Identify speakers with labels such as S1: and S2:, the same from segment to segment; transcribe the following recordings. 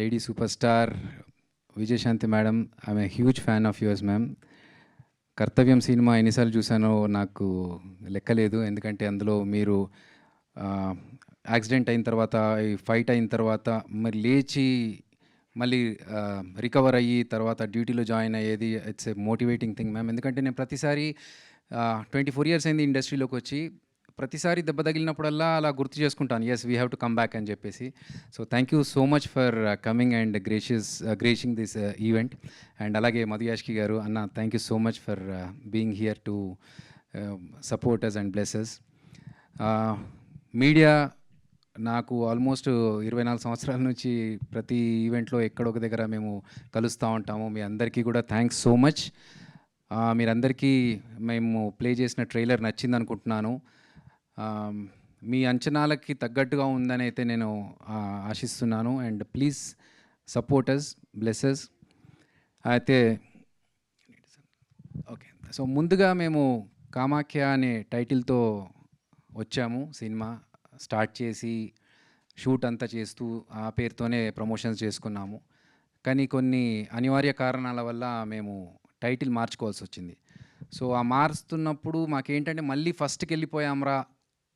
S1: Lady super star Vijayashanti madam, I'm a huge fan of yours ma'am. కర్తవ్యం cinema ఎన్నిసార్లు చూసానో నాకు లెక్కలేదు. ఎందుకంటే అందులో మీరు యాక్సిడెంట్ అయిన తర్వాత, ఈ ఫైట్ అయిన తర్వాత మరి లేచి మళ్ళీ రికవర్ అయ్యి తర్వాత డ్యూటీలో జాయిన్ అయ్యేది it's a motivating thing ma'am. ఎందుకంటే నేను ప్రతిసారి 24 ఇయర్స్ అయింది ఇండస్ట్రీలోకి వచ్చి, ప్రతిసారి దెబ్బ తగిలినప్పుడల్లా అలా గుర్తు చేసుకుంటాను, yes we have to come back అని చెప్పేసి. So thank you so much for coming and gracing this event. And అలాగే మధు యాష్కి గారు అన్న, thank you so much for being here to support us and blesses. Media నాకు almost 24 సంవత్సరాల నుంచి ప్రతి ఈవెంట్లో ఎక్కడొక దగ్గర మేము కలుస్తూ ఉంటాము. మీ అందరికీ కూడా థ్యాంక్స్ సో మచ్. మీరందరికీ మేము ప్లే చేసిన ట్రైలర్ నచ్చింది అనుకుంటున్నాను. మీ అంచనాలకి తగ్గట్టుగా ఉందని అయితే నేను ఆశిస్తున్నాను. And please support us, blesses. అయితే ఓకే, సో ముందుగా మేము కామాఖ్య అనే టైటిల్తో వచ్చాము. సినిమా స్టార్ట్ చేసి షూట్ అంతా చేస్తూ ఆ పేరుతోనే ప్రమోషన్స్ చేసుకున్నాము. కానీ కొన్ని అనివార్య కారణాల వల్ల మేము టైటిల్ మార్చుకోవాల్సి వచ్చింది. సో ఆ మారుస్తున్నప్పుడు మాకేంటంటే మళ్ళీ ఫస్ట్కి వెళ్ళిపోయాంరా,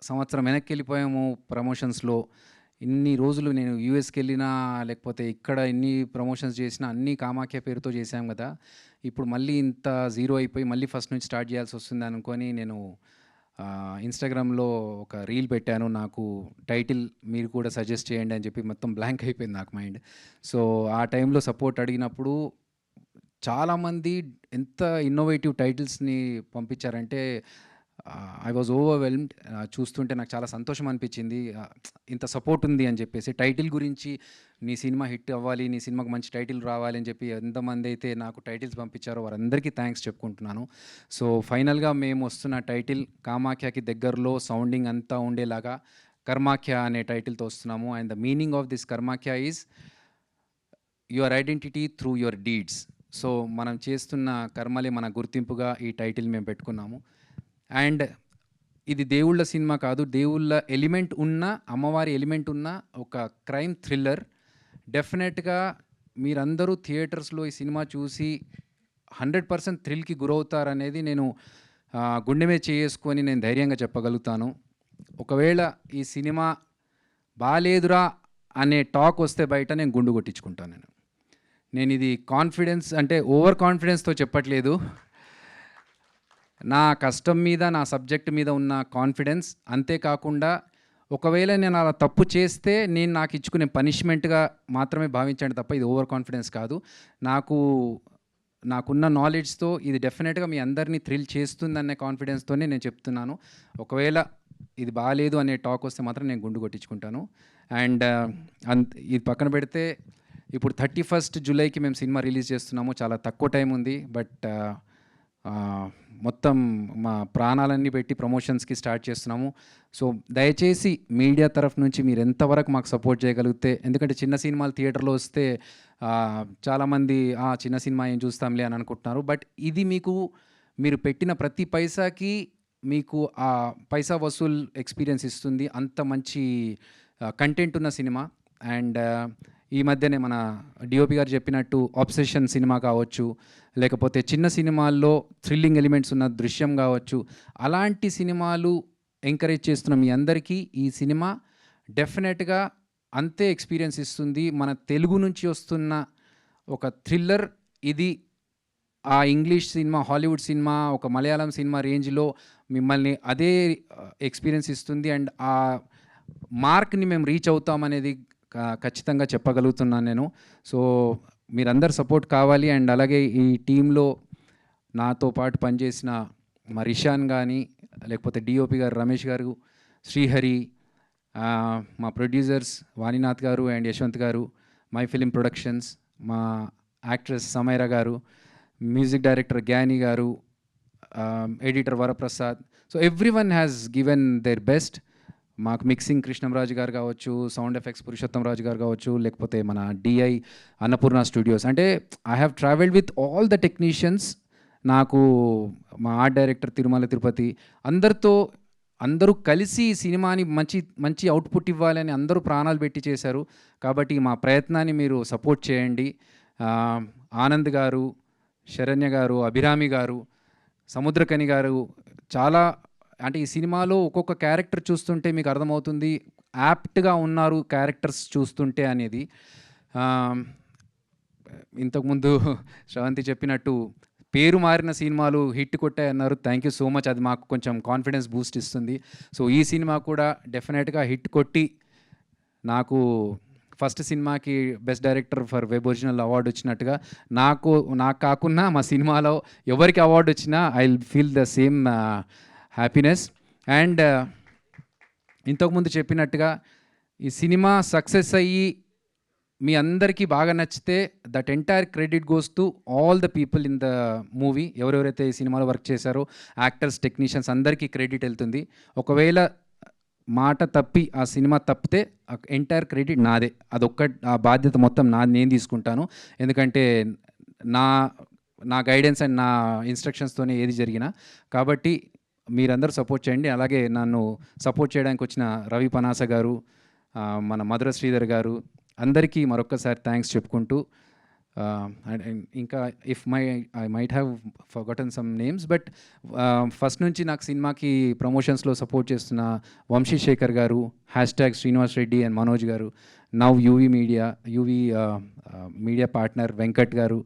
S1: సంవత్సరం వెనక్కి వెళ్ళిపోయాము ప్రమోషన్స్లో. ఇన్ని రోజులు నేను యూఎస్కి వెళ్ళినా లేకపోతే ఇక్కడ ఎన్ని ప్రమోషన్స్ చేసినా అన్నీ కామాఖ్య పేరుతో చేశాం కదా, ఇప్పుడు మళ్ళీ ఇంత జీరో అయిపోయి మళ్ళీ ఫస్ట్ నుంచి స్టార్ట్ చేయాల్సి వస్తుంది అనుకొని నేను ఇన్స్టాగ్రామ్లో ఒక రీల్ పెట్టాను. నాకు టైటిల్ మీరు కూడా సజెస్ట్ చేయండి అని చెప్పి మొత్తం బ్లాంక్ అయిపోయింది నాకు మైండ్. సో ఆ టైంలో సపోర్ట్ అడిగినప్పుడు చాలామంది ఎంత ఇన్నోవేటివ్ టైటిల్స్ని పంపించారంటే ఐ వాజ్ ఓవర్వెల్మ్డ్. చూస్తుంటే నాకు చాలా సంతోషం అనిపించింది, ఇంత సపోర్ట్ ఉంది అని చెప్పేసి. టైటిల్ గురించి నీ సినిమా హిట్ అవ్వాలి, నీ సినిమాకి మంచి టైటిల్ రావాలి అని చెప్పి ఎంతమంది అయితే నాకు టైటిల్స్ పంపించారో వారందరికీ థ్యాంక్స్ చెప్పుకుంటున్నాను. సో ఫైనల్గా మేము వస్తున్న టైటిల్ కామాఖ్యకి దగ్గరలో సౌండింగ్ అంతా ఉండేలాగా కర్మాఖ్య అనే టైటిల్తో వస్తున్నాము. And the meaning of this Karmakhya is your identity through your deeds. So మనం చేస్తున్న కర్మలే మన గుర్తింపుగా ఈ టైటిల్ మేము పెట్టుకున్నాము. అండ్ ఇది దేవుళ్ళ సినిమా కాదు, దేవుళ్ళ ఎలిమెంట్ ఉన్న, అమ్మవారి ఎలిమెంట్ ఉన్న ఒక క్రైమ్ థ్రిల్లర్. డెఫినెట్గా మీరందరూ థియేటర్స్లో ఈ సినిమా చూసి 100% థ్రిల్కి గురవుతారనేది నేను గుండె మీద చేసుకొని నేను ధైర్యంగా చెప్పగలుగుతాను. ఒకవేళ ఈ సినిమా బాలేదురా అనే టాక్ వస్తే బయట నేను గుండు కొట్టించుకుంటాను. నేను ఇది కాన్ఫిడెన్స్ అంటే ఓవర్ కాన్ఫిడెన్స్తో చెప్పట్లేదు, నా కష్టం మీద, నా సబ్జెక్ట్ మీద ఉన్న కాన్ఫిడెన్స్. అంతేకాకుండా ఒకవేళ నేను అలా తప్పు చేస్తే నేను నాకు ఇచ్చుకునే పనిష్మెంట్గా మాత్రమే భావించాను తప్ప ఇది ఓవర్ కాన్ఫిడెన్స్ కాదు. నాకున్న నాలెడ్జ్తో ఇది డెఫినెట్గా మీ అందరినీ థ్రిల్ చేస్తుందనే కాన్ఫిడెన్స్తోనే నేను చెప్తున్నాను. ఒకవేళ ఇది బాగాలేదు అనే టాక్ వస్తే మాత్రం నేను గుండు కొట్టించుకుంటాను. అండ్ ఇది పక్కన పెడితే ఇప్పుడు 31 జూలైకి మేము సినిమా రిలీజ్ చేస్తున్నాము. చాలా తక్కువ టైం ఉంది, బట్ మొత్తం మా ప్రాణాలన్నీ పెట్టి ప్రమోషన్స్కి స్టార్ట్ చేస్తున్నాము. సో దయచేసి మీడియా తరఫు నుంచి మీరు ఎంతవరకు మాకు సపోర్ట్ చేయగలిగితే, ఎందుకంటే చిన్న సినిమాలు థియేటర్లో వస్తే చాలామంది చిన్న సినిమా ఏం చూస్తాంలే అని అనుకుంటున్నారు. బట్ ఇది మీరు పెట్టిన ప్రతి పైసాకి మీకు ఆ పైసా వసూల్ ఎక్స్పీరియన్స్ ఇస్తుంది. అంత మంచి కంటెంట్ ఉన్న సినిమా. అండ్ ఈ మధ్యనే మన డిఓపి గారు చెప్పినట్టు ఆబ్సెషన్ సినిమా కావచ్చు, లేకపోతే చిన్న సినిమాల్లో థ్రిల్లింగ్ ఎలిమెంట్స్ ఉన్న దృశ్యం కావచ్చు, అలాంటి సినిమాలు ఎంకరేజ్ చేస్తున్న మీ అందరికీ ఈ సినిమా డెఫినెట్గా అంతే ఎక్స్పీరియన్స్ ఇస్తుంది. మన తెలుగు నుంచి వస్తున్న ఒక థ్రిల్లర్ ఇది ఆ ఇంగ్లీష్ సినిమా, హాలీవుడ్ సినిమా, ఒక మలయాళం సినిమా రేంజ్లో మిమ్మల్ని అదే ఎక్స్పీరియన్స్ ఇస్తుంది. అండ్ ఆ మార్క్ని మేము రీచ్ అవుతామనేది ఖచ్చితంగా చెప్పగలుగుతున్నాను నేను. సో మీరందరు సపోర్ట్ కావాలి. అండ్ అలాగే ఈ టీంలో నాతో పాటు పనిచేసిన మా రిషాన్ కానీ, లేకపోతే డిఓపి గారు రమేష్ గారు, శ్రీహరి, మా ప్రొడ్యూసర్స్ వాణినాథ్ గారు అండ్ యశ్వంత్ గారు, మై ఫిలిం ప్రొడక్షన్స్, మా యాక్ట్రెస్ సమైరా గారు, మ్యూజిక్ డైరెక్టర్ గ్యానీ గారు, editor Varaprasad. So everyone has given their best. మాకు మిక్సింగ్ కృష్ణంరాజు గారు కావచ్చు, సౌండ్ ఎఫెక్ట్స్ పురుషోత్తం రాజు గారు కావచ్చు, లేకపోతే మన డిఐ అన్నపూర్ణ స్టూడియోస్. అంటే I have travelled with all the technicians. నాకు మా ఆర్ట్ డైరెక్టర్ తిరుమల తిరుపతి అందరితో అందరూ కలిసి ఈ సినిమాని మంచి మంచి అవుట్పుట్ ఇవ్వాలని అందరూ ప్రాణాలు పెట్టి చేశారు. కాబట్టి మా ప్రయత్నాన్ని మీరు సపోర్ట్ చేయండి. ఆనంద్ గారు, శరణ్య గారు, అభిరామి గారు, సముద్రకని గారు చాలా అంటే ఈ సినిమాలో ఒక్కొక్క క్యారెక్టర్ చూస్తుంటే మీకు అర్థమవుతుంది యాప్ట్గా ఉన్నారు క్యారెక్టర్స్ చూస్తుంటే అనేది. ఇంతకుముందు శ్రవంతి చెప్పినట్టు పేరు మారిన సినిమాలు హిట్ కొట్టాయన్నారు. Thank you so much. అది మాకు కొంచెం కాన్ఫిడెన్స్ బూస్ట్ ఇస్తుంది. సో ఈ సినిమా కూడా డెఫినెట్గా హిట్ కొట్టి నాకు ఫస్ట్ సినిమాకి best director for web original award వచ్చినట్టుగా నాకు కాకుండా మా సినిమాలో ఎవరికి అవార్డు వచ్చినా I will feel the same happiness. And ఇంతకుముందు చెప్పినట్టుగా ఈ సినిమా సక్సెస్ అయ్యి మీ అందరికీ బాగా నచ్చితే that entire credit goes to all the people in the movie. ఎవరెవరైతే ఈ సినిమాలో వర్క్ చేశారో యాక్టర్స్, టెక్నీషియన్స్ అందరికీ క్రెడిట్ వెళ్తుంది. ఒకవేళ మాట తప్పి ఆ సినిమా తప్పితే ఎంటైర్ క్రెడిట్ నాదే. ఆ బాధ్యత మొత్తం నేను తీసుకుంటాను. ఎందుకంటే నా గైడెన్స్ అండ్ నా ఇన్స్ట్రక్షన్స్తోనే ఏది జరిగినా. కాబట్టి మీరందరూ సపోర్ట్ చేయండి. అలాగే నన్ను సపోర్ట్ చేయడానికి వచ్చిన రవి పనాస గారు, మన మధుర శ్రీధర్ గారు అందరికీ మరొక్కసారి థ్యాంక్స్ చెప్పుకుంటూ ఇంకా I might have forgotten some names, but first నుంచి నాకు సినిమాకి ప్రమోషన్స్లో సపోర్ట్ చేస్తున్న వంశీశేఖర్ గారు, హ్యాష్ట్యాగ్ శ్రీనివాస్ రెడ్డి అండ్ మనోజ్ గారు, now UV media partner Venkat గారు,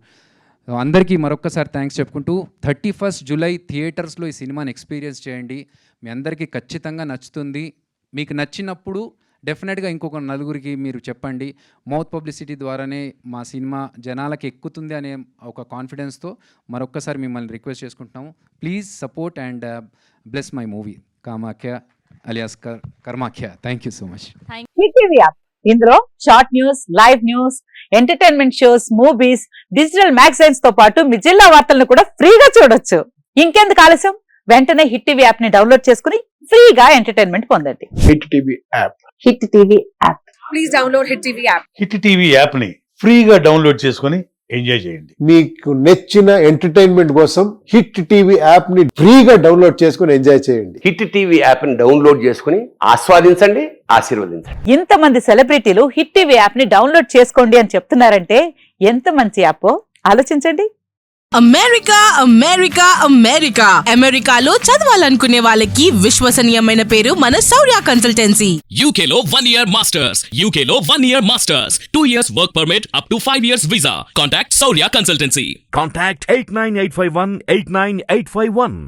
S1: అందరికీ మరొక్కసారి థ్యాంక్స్ చెప్పుకుంటూ 31 జూలై థియేటర్స్లో ఈ సినిమాని ఎక్స్పీరియన్స్ చేయండి. మీ అందరికీ ఖచ్చితంగా నచ్చుతుంది. మీకు నచ్చినప్పుడు డెఫినెట్గా ఇంకొక నలుగురికి మీరు చెప్పండి. మౌత్ పబ్లిసిటీ ద్వారానే మా సినిమా జనాలకి ఎక్కుతుంది అనే ఒక కాన్ఫిడెన్స్తో మరొక్కసారి మిమ్మల్ని రిక్వెస్ట్ చేసుకుంటున్నాము. Please support and bless my movie Kamakhya alias Karmakhya. Thank you so much.
S2: ఇందులో short news, live news, entertainment shows, movies, digital magazines తో పాటు మీ జిల్లా వార్తలను కూడా ఫ్రీగా చూడొచ్చు. ఇంకెందుకు ఆలస్యం, వెంటనే హిట్ టీవీ యాప్ ని డౌన్లోడ్ చేసుకుని ఫ్రీగా ఎంటర్టైన్మెంట్ పొందండి.
S3: Hit TV app.
S2: Hit TV app.
S4: Please download hit TV app.
S3: Hit TV app ని ఫ్రీగా డౌన్లోడ్ చేసుకుని ఎంజాయ్ చేయండి.
S5: మీకు నచ్చిన ఎంటర్టైన్మెంట్ కోసం హిట్ టీవీ యాప్ ని ఫ్రీగా డౌన్లోడ్ చేసుకుని ఎంజాయ్ చేయండి.
S6: హిట్ టీవీ యాప్ ని డౌన్లోడ్ చేసుకుని ఆస్వాదించండి, ఆశీర్వదించండి.
S2: ఇంతమంది సెలబ్రిటీలు హిట్ టీవీ యాప్ ని డౌన్లోడ్ చేసుకోండి అని చెప్తున్నారంటే ఎంత మంచి యాప్ ఆలోచించండి.
S4: అమెరికా అమెరికా అమెరికా అమెరికాలో చదవాలనుకునే వాళ్ళకి విశ్వసనీయమైన పేరు మన శౌర్య కన్సల్టెన్సీ.
S7: UK లో 1 year masters. UK లో 1 year masters. 2 years work permit up to 5 years visa. Contact Saurya Consultancy.
S8: Contact 89851 89851.